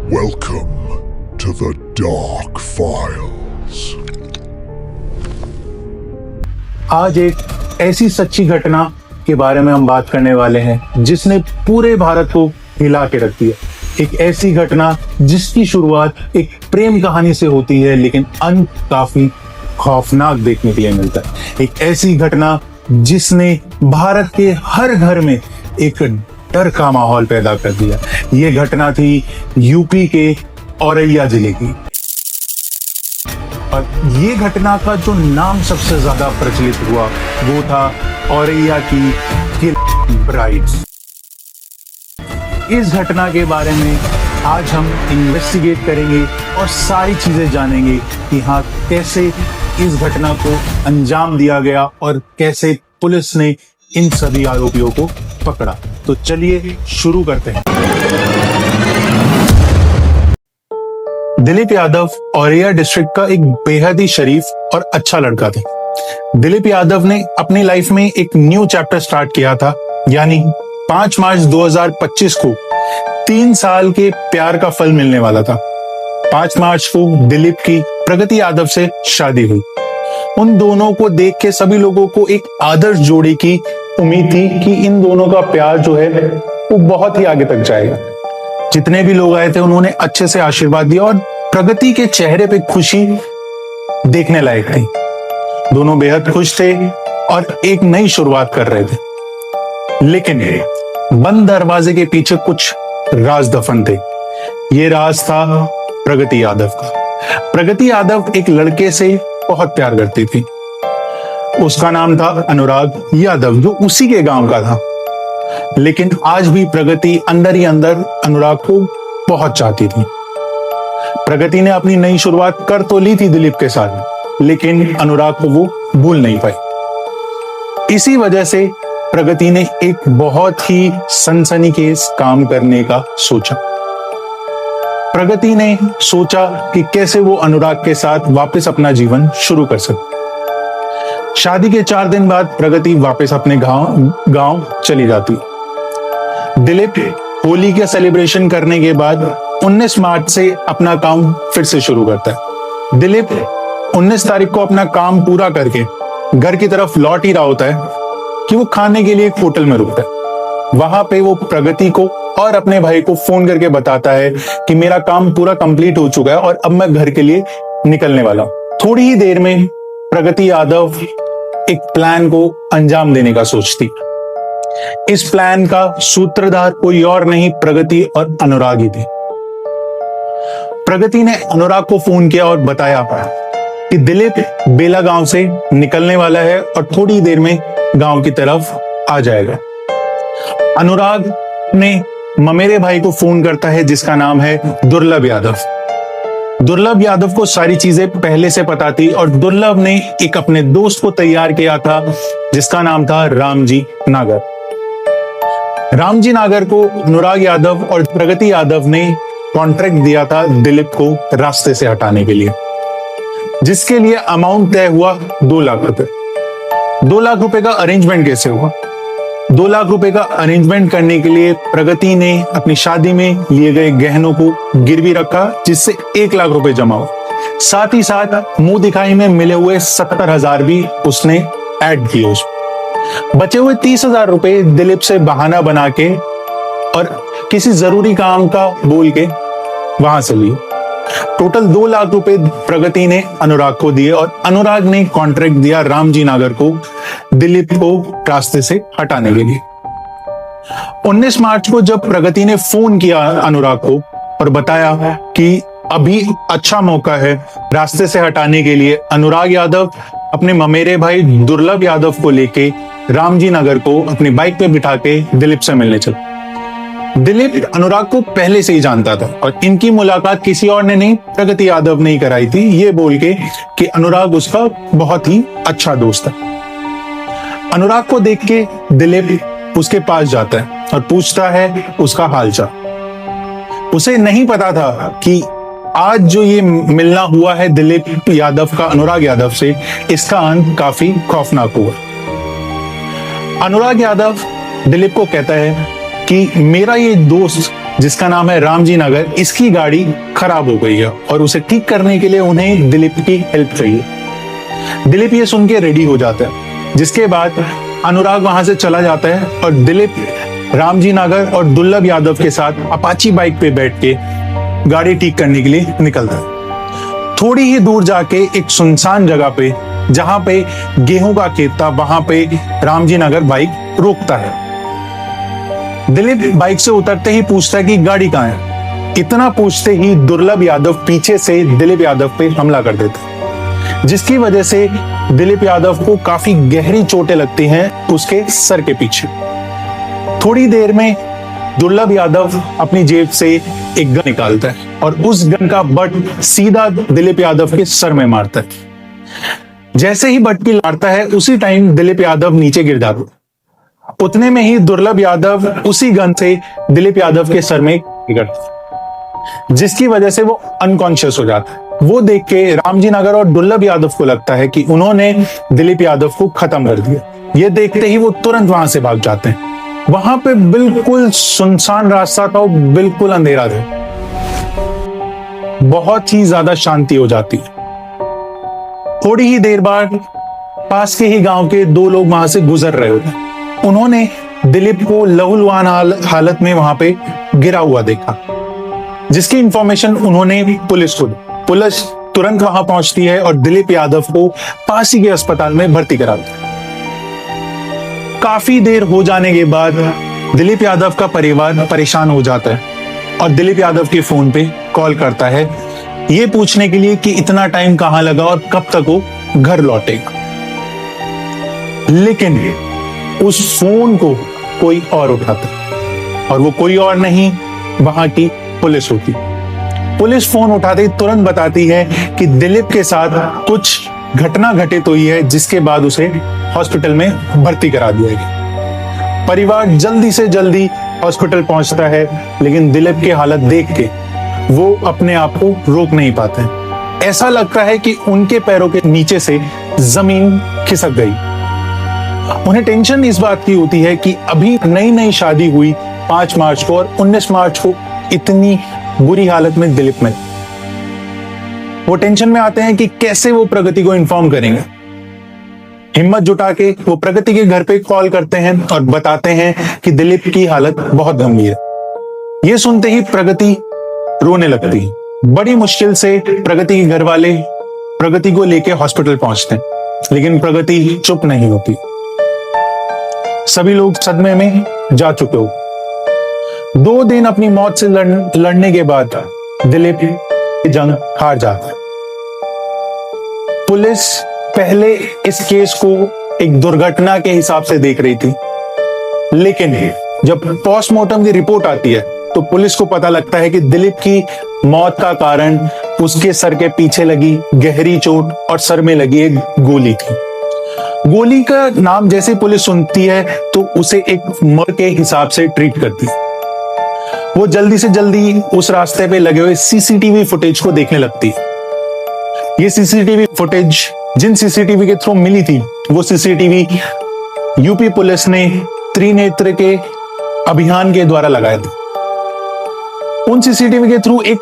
Welcome to the Dark Files. आज एक ऐसी सच्ची घटना के बारे में हम बात करने वाले हैं जिसने पूरे भारत को हिला के रख दिया। एक ऐसी घटना जिसकी शुरुआत एक प्रेम कहानी से होती है लेकिन अंत काफी खौफनाक देखने के लिए मिलता है। एक ऐसी घटना जिसने भारत के हर घर में एक डर का माहौल पैदा कर दिया। ये घटना थी यूपी के औरैया जिले की। और ये घटना का जो नाम सबसे ज्यादा प्रचलित हुआ वो था औरैया की किल ब्राइड्स। इस घटना के बारे में आज हम इन्वेस्टिगेट करेंगे और सारी चीजें जानेंगे कि हाँ कैसे इस घटना को अंजाम दिया गया और कैसे पुलिस ने इन सभी आरोपियों को पकड़ा। तो चलिए शुरू करते हैं। दिलीप यादव औरैया डिस्ट्रिक्ट का एक बेहद ही शरीफ और अच्छा लड़का था। दिलीप यादव ने अपनी लाइफ में एक न्यू चैप्टर स्टार्ट किया था, यानी 5 मार्च 2025 को 3 साल के प्यार का फल मिलने वाला था। 5 मार्च को दिलीप की प्रगति यादव से शादी हुई। उन दोनों को देख के सभी लोगों को एक आदर्श जोड़ी की उम्मीद थी कि इन दोनों का प्यार जो है वो बहुत ही आगे तक जाएगा। जितने भी लोग आए थे उन्होंने अच्छे से आशीर्वाद दिया और प्रगति के चेहरे पे खुशी देखने लायक थी। दोनों बेहद खुश थे और एक नई शुरुआत कर रहे थे, लेकिन बंद दरवाजे के पीछे कुछ राज दफन थे। ये राज था प्रगति यादव का। प्रगति यादव एक लड़के से बहुत प्यार करती थी। उसका नाम था अनुराग यादव, जो उसी के गांव का था। लेकिन आज भी प्रगति अंदर ही अंदर अनुराग को बहुत चाहती थी। प्रगति ने अपनी नई शुरुआत कर तो ली थी दिलीप के साथ, लेकिन अनुराग को वो भूल नहीं पाई। इसी वजह से प्रगति ने एक बहुत ही सनसनीखेज काम करने का सोचा। प्रगति ने सोचा कि कैसे वो अनुराग के साथ वापस अपना जीवन शुरू कर सकती। शादी के 4 दिन बाद प्रगति वापस अपने गांव चली जाती। दिलीप होली के सेलिब्रेशन करने के बाद 19 मार्च से अपना काम फिर से शुरू करता है। दिलीप 19 तारीख को अपना काम पूरा करके घर की तरफ लौट ही रहा होता है कि वो खाने के लिए एक होटल में रुकता है। वहां पे वो प्रगति को और अपने भाई को फोन करके बताता है कि मेरा काम पूरा कंप्लीट हो चुका है और अब मैं घर के लिए निकलने वाला हूं। थोड़ी ही देर में प्रगति यादव एक प्लान को अंजाम देने का सोचती। इस प्लान का सूत्रधार कोई और नहीं प्रगति और अनुराग ही थे। प्रगति ने अनुराग को फोन किया और बताया कि दिलीप बेला गांव से निकलने वाला है और थोड़ी देर में गांव की तरफ आ जाएगा। अनुराग ने ममेरे भाई को फोन करता है जिसका नाम है दुर्लभ यादव। दुर्लभ यादव को सारी चीजें पहले से पता थी और दुर्लभ ने एक अपने दोस्त को तैयार किया था जिसका नाम था रामजी नागर। रामजी नागर को अनुराग यादव और प्रगति यादव ने कॉन्ट्रैक्ट दिया था दिलीप को रास्ते से हटाने के लिए, जिसके लिए अमाउंट तय हुआ 2 लाख रुपए। 2 लाख रुपए का अरेंजमेंट कैसे हुआ? 2 लाख रुपए का अरेंजमेंट करने के लिए प्रगति ने अपनी शादी में लिए गए गहनों को गिरवी रखा, जिससे 1 लाख रुपए जमा हुआ। साथ ही साथ मुंह दिखाई में मिले हुए 70,000 भी उसने ऐड किए। बचे हुए 30,000 रुपए दिलीप से बहाना बना के और किसी जरूरी काम का बोल के वहां से लिए। टोटल 2 लाख रुपए प्रगति ने अनुराग को दिए और अनुराग ने कॉन्ट्रैक्ट दिया रामजी नागर को दिलीप को रास्ते से हटाने के लिए। 19 मार्च को जब प्रगति ने फोन किया अनुराग को और बताया कि अभी अच्छा मौका है रास्ते से हटाने के लिए, अनुराग यादव अपने ममेरे भाई दुर्लभ यादव को लेके रामजी नगर को अपनी बाइक पे बिठा के दिलीप से मिलने चला। दिलीप अनुराग को पहले से ही जानता था और इनकी मुलाकात किसी और ने नहीं, प्रगति यादव ने ही कराई थी, ये बोल के कि अनुराग उसका बहुत ही अच्छा दोस्त है। अनुराग को देख के दिलीप उसके पास जाता है और पूछता है उसका हालचाल। उसे नहीं पता था कि आज जो ये मिलना हुआ है दिलीप यादव का अनुराग यादव से, इसका अंत काफी खौफनाक हुआ। अनुराग यादव दिलीप को कहता है कि मेरा ये दोस्त जिसका नाम है रामजी नगर, इसकी गाड़ी खराब हो गई है और उसे ठीक करने के लिए उन्हें दिलीप की हेल्प चाहिए। दिलीप ये सुन के रेडी हो जाता है, जिसके बाद अनुराग वहां से चला जाता है और दिलीप रामजी नगर और दुर्लभ यादव के साथ अपाची बाइक पे बैठ के गाड़ी ठीक करने के लिए निकलता है। थोड़ी ही दूर जाके एक सुनसान जगह पे, जहां पे गेहूं का खेत था, वहां पे रामजी नगर बाइक रोकता है। दिलीप बाइक से उतरते ही पूछता है कि गाड़ी कहाँ है। इतना पूछते ही दुर्लभ यादव पीछे से दिलीप यादव पे हमला कर देता है, जिसकी वजह से दिलीप यादव को काफी गहरी चोटें लगती हैं उसके सर के पीछे। थोड़ी देर में दुर्लभ यादव अपनी जेब से एक गन निकालता है और उस गन का बट सीधा दिलीप यादव के सर में मारता है। जैसे ही बट की मारता है, उसी टाइम दिलीप यादव नीचे गिर जाता है। उतने में ही दुर्लभ यादव उसी गन से दिलीप यादव के सर में गिरता है, जिसकी वजह से वो अनकॉन्शियस हो जाता है। वो देख के रामजी नगर और दुर्लभ यादव को लगता है कि उन्होंने दिलीप यादव को खत्म कर दिया। ये देखते ही वो तुरंत वहां से भाग जाते हैं। वहां पे बिल्कुल सुनसान रास्ता था, बिल्कुल अंधेरा था, बहुत ही ज्यादा शांति हो जाती है। थोड़ी ही देर बाद पास के ही गांव के दो लोग वहां से गुजर रहे होते हैं। उन्होंने दिलीप को लहूलुहान हालत में वहां पे गिरा हुआ देखा, जिसकी इंफॉर्मेशन उन्होंने पुलिस को दी। पुलिस तुरंत वहां पहुंचती है और दिलीप यादव को पास ही के अस्पताल में भर्ती कराती है। काफी देर हो जाने के बाद दिलीप यादव का परिवार परेशान हो जाता है और दिलीप यादव के फोन पे कॉल करता है, ये पूछने के लिए कि इतना टाइम कहां लगा और कब तक वो घर लौटेगा। लेकिन उस फोन को कोई और उठाता और वो कोई और नहीं, वहां की पुलिस होती। पुलिस फोन उठाते ही तुरंत बताती है कि दिलीप के साथ कुछ घटना घटित हुई है, जिसके बाद उसे हॉस्पिटल में भर्ती करा दिया गया। परिवार जल्दी से जल्दी हॉस्पिटल पहुंचता है, लेकिन दिलीप की हालत देख के वो अपने आप को रोक नहीं पाते हैं। ऐसा लगता है कि उनके पैरों के नीचे से जमीन खिसक गई। उन्हें टेंशन इस बात की होती है कि अभी नई नई शादी हुई 5 मार्च को और 19 मार्च को इतनी बुरी हालत में दिलीप में। वो टेंशन में आते हैं कि कैसे वो प्रगति को इन्फॉर्म करेंगे। हिम्मत जुटा के वो प्रगति के घर पे कॉल करते हैं और बताते हैं कि दिलीप की हालत बहुत गंभीर है। ये सुनते ही प्रगति रोने लगती है। बड़ी मुश्किल से प्रगति के घर वाले प्रगति को लेके हॉस्पिटल पहुंचते हैं, लेकिन प्रगति चुप नहीं होती। सभी लोग सदमे में जा चुके हो। 2 दिन अपनी मौत से लड़ने के बाद दिलीप जंग हार जाता है। पुलिस पहले इस केस को एक दुर्घटना के हिसाब से देख रही थी, लेकिन जब पोस्टमार्टम की रिपोर्ट आती है तो पुलिस को पता लगता है कि दिलीप की मौत का कारण उसके सर के पीछे लगी गहरी चोट और सर में लगी एक गोली थी। गोली का नाम जैसे पुलिस सुनती है तो उसे एक मर्डर के हिसाब से ट्रीट करती है। वो जल्दी से जल्दी उस रास्ते पे लगे हुए सीसीटीवी फुटेज को देखने लगती है। ये सीसीटीवी फुटेज जिन सीसीटीवी के थ्रू मिली थी, वो सीसीटीवी यूपी पुलिस ने त्रिनेत्र के अभियान के द्वारा लगाए थे। उन सीसीटीवी के थ्रू एक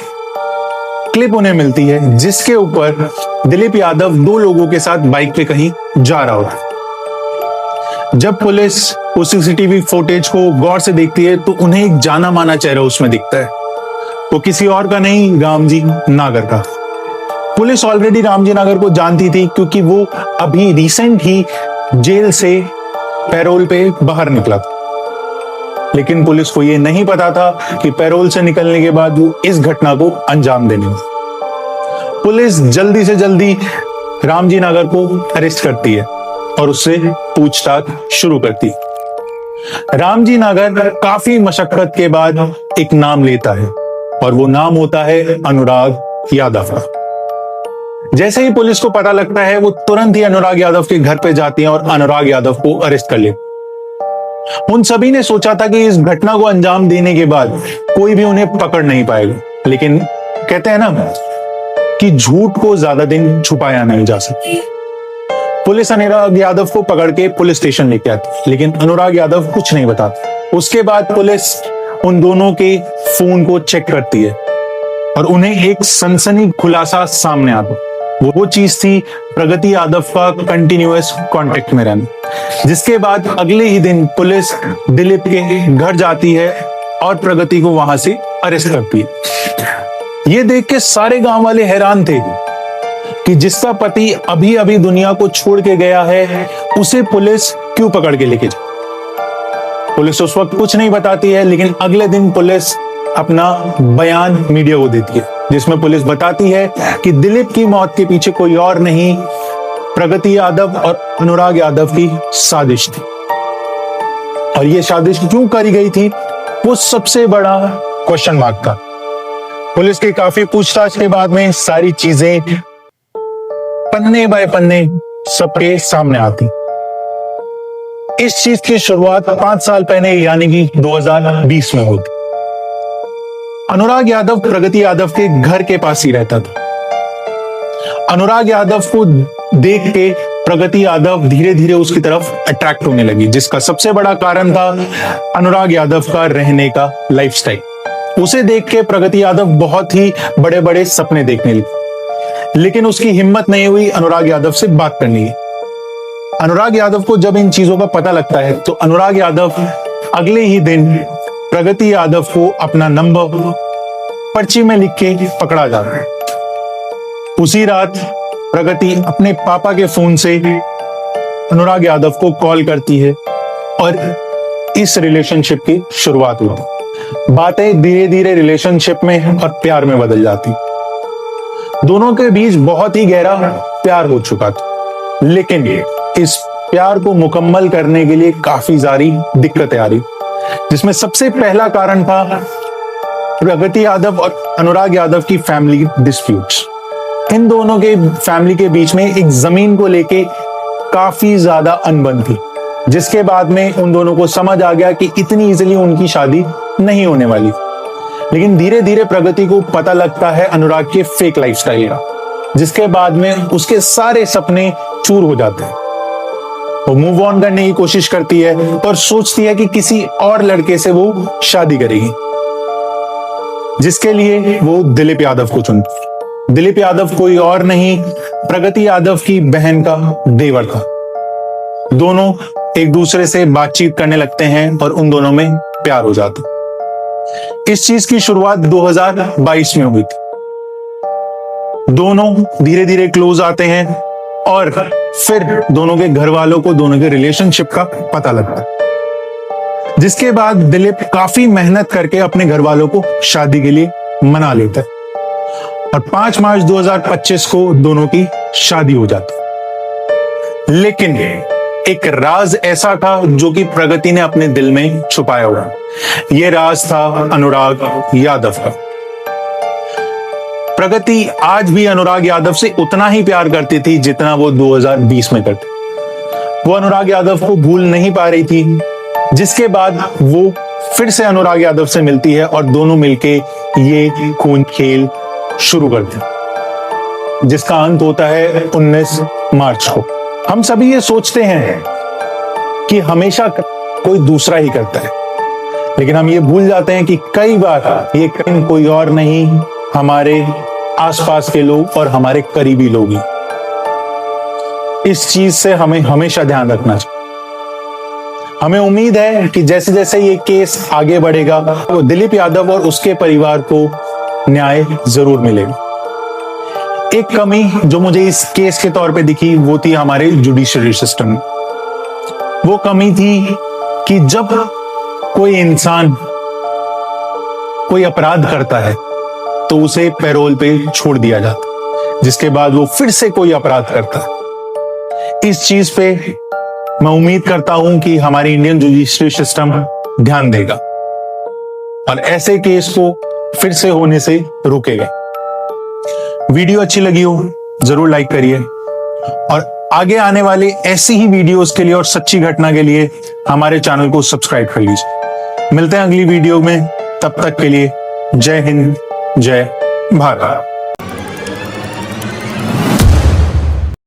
क्लिप उन्हें मिलती है, जिसके ऊपर दिलीप यादव 2 लोगों के साथ बाइक पे कहीं जा रहा होता। जब पुलिस उस सीसीटीवी फुटेज को गौर से देखती है तो उन्हें एक जाना माना चेहरा उसमें दिखता है। वो किसी और का नहीं, रामजी नागर का। पुलिस ऑलरेडी रामजी नागर को जानती थी, क्योंकि वो अभी रिसेंट ही जेल से पैरोल पे बाहर निकला था। लेकिन पुलिस को यह नहीं पता था कि पैरोल से निकलने के बाद वो इस घटना को अंजाम देने वाला। पुलिस जल्दी से जल्दी रामजी नागर को अरेस्ट करती है और उससे पूछताछ शुरू करती है। रामजी नागर काफी मशक्कत के बाद एक नाम लेता है और वो नाम होता है अनुराग यादव का। जैसे ही पुलिस को पता लगता है, वो तुरंत ही अनुराग यादव के घर पे जाती है और अनुराग यादव को अरेस्ट कर लेती। उन सभी ने सोचा था कि इस घटना को अंजाम देने के बाद कोई भी उन्हें पकड़ नहीं पाएगा, लेकिन कहते हैं ना कि झूठ को ज्यादा दिन छुपाया नहीं जा सकता। पुलिस अनुराग यादव को पकड़ के पुलिस स्टेशन लेके आती, लेकिन अनुराग यादव कुछ नहीं बताता। उसके बाद पुलिस उन दोनों के फोन को चेक करती है और उन्हें एक सनसनी खुलासा सामने आता। वो चीज थी प्रगति यादव का कंटिन्यूअस कांटेक्ट में रहना। जिसके बाद अगले ही दिन पुलिस दिलीप के घर जाती है और प्रगति को वहां से अरेस्ट करती है। ये देख के सारे गांव वाले हैरान थे कि जिसका पति अभी अभी दुनिया को छोड़ के गया है उसे पुलिस क्यों पकड़ के लेके जाए। पुलिस उस वक्त कुछ नहीं बताती है, लेकिन अगले दिन पुलिस अपना बयान मीडिया को देती है, जिसमें पुलिस बताती है कि दिलीप की मौत के पीछे कोई और नहीं, प्रगति यादव और अनुराग यादव की साजिश थी। और ये साजिश क्यों करी गई थी, वो सबसे बड़ा क्वेश्चन मार्क था। पुलिस की काफी पूछताछ के बाद में सारी चीजें पन्ने बाय पन्ने सबके सामने आती। इस चीज की शुरुआत 5 साल पहले यानी कि 2020 में होती। अनुराग यादव प्रगति यादव के घर के पास ही रहता था। अनुराग यादव को देख के प्रगति यादव धीरे धीरे उसकी तरफ अट्रैक्ट होने लगी, जिसका सबसे बड़ा कारण था अनुराग यादव का रहने का लाइफस्टाइल। उसे देख के प्रगति यादव बहुत ही बड़े बड़े सपने देखने लगी, लेकिन उसकी हिम्मत नहीं हुई अनुराग यादव से बात करने की। अनुराग यादव को जब इन चीजों का पता लगता है तो अनुराग यादव अगले ही दिन प्रगति यादव को अपना नंबर पर्ची में लिख के पकड़ा जाता है। उसी रात प्रगति अपने पापा के फोन से अनुराग यादव को कॉल करती है और इस रिलेशनशिप की शुरुआत हुई। बातें धीरे धीरे रिलेशनशिप में और प्यार में बदल जाती। दोनों के बीच बहुत ही गहरा प्यार हो चुका था, लेकिन इस प्यार को मुकम्मल करने के लिए काफी सारी दिक्कतें आ रही, जिसमें सबसे पहला कारण था प्रगति यादव और अनुराग यादव की फैमिली डिस्प्यूट्स। इन दोनों के फैमिली के बीच में एक जमीन को लेके काफी ज्यादा अनबन थी, जिसके बाद में उन दोनों को समझ आ गया कि इतनी इजीली उनकी शादी नहीं होने वाली। लेकिन धीरे धीरे प्रगति को पता लगता है अनुराग के फेक लाइफस्टाइल का, जिसके बाद में उसके सारे सपने चूर हो जाते हैं। वो मूव ऑन करने की कोशिश करती है और सोचती है कि किसी और लड़के से वो शादी करेगी, जिसके लिए वो दिलीप यादव को चुनती है। दिलीप यादव कोई और नहीं, प्रगति यादव की बहन का देवर था। दोनों एक दूसरे से बातचीत करने लगते हैं और उन दोनों में प्यार हो जाता। इस चीज की शुरुआत 2022 में हुई थी। दोनों धीरे धीरे क्लोज आते हैं और फिर दोनों के घर वालों को दोनों के रिलेशनशिप का पता लगता है, जिसके बाद दिलीप काफी मेहनत करके अपने घर वालों को शादी के लिए मना लेता है और 5 मार्च 2025 को दोनों की शादी हो जाती। लेकिन एक राज ऐसा था जो कि प्रगति ने अपने दिल में छुपाया हुआ। यह राज था अनुराग यादव का। प्रगति आज भी अनुराग यादव से उतना ही प्यार करती थी जितना वो 2020 में करती। वो अनुराग यादव को भूल नहीं पा रही थी, जिसके बाद वो फिर से अनुराग यादव से मिलती है और दोनों मिलके ये खून खेल शुरू करते हैं, जिसका अंत होता है 19 मार्च को। हम सभी ये सोचते हैं कि हमेशा कोई दूसरा ही करता है, लेकिन हम ये भूल जाते हैं कि कई बार ये कोई और नहीं, हमारे आसपास के लोग और हमारे करीबी लोग ही। इस चीज से हमें हमेशा ध्यान रखना चाहिए। हमें उम्मीद है कि जैसे जैसे ये केस आगे बढ़ेगा वो दिलीप यादव और उसके परिवार को न्याय जरूर मिलेगा। एक कमी जो मुझे इस केस के तौर पे दिखी वो थी हमारे जुडिशरी सिस्टम में। वो कमी थी कि जब कोई इंसान कोई अपराध करता है तो उसे पैरोल पे छोड़ दिया जाता, जिसके बाद वो फिर से कोई अपराध करता है। इस चीज पे मैं उम्मीद करता हूं कि हमारी इंडियन जुडिशरी सिस्टम ध्यान देगा और ऐसे केस को फिर से होने से रोकेगा। वीडियो अच्छी लगी हो जरूर लाइक करिए और आगे आने वाले ऐसी ही वीडियोस के लिए और सच्ची घटना के लिए हमारे चैनल को सब्सक्राइब कर लीजिए। मिलते हैं अगली वीडियो में, तब तक के लिए जय हिंद, जय भारत।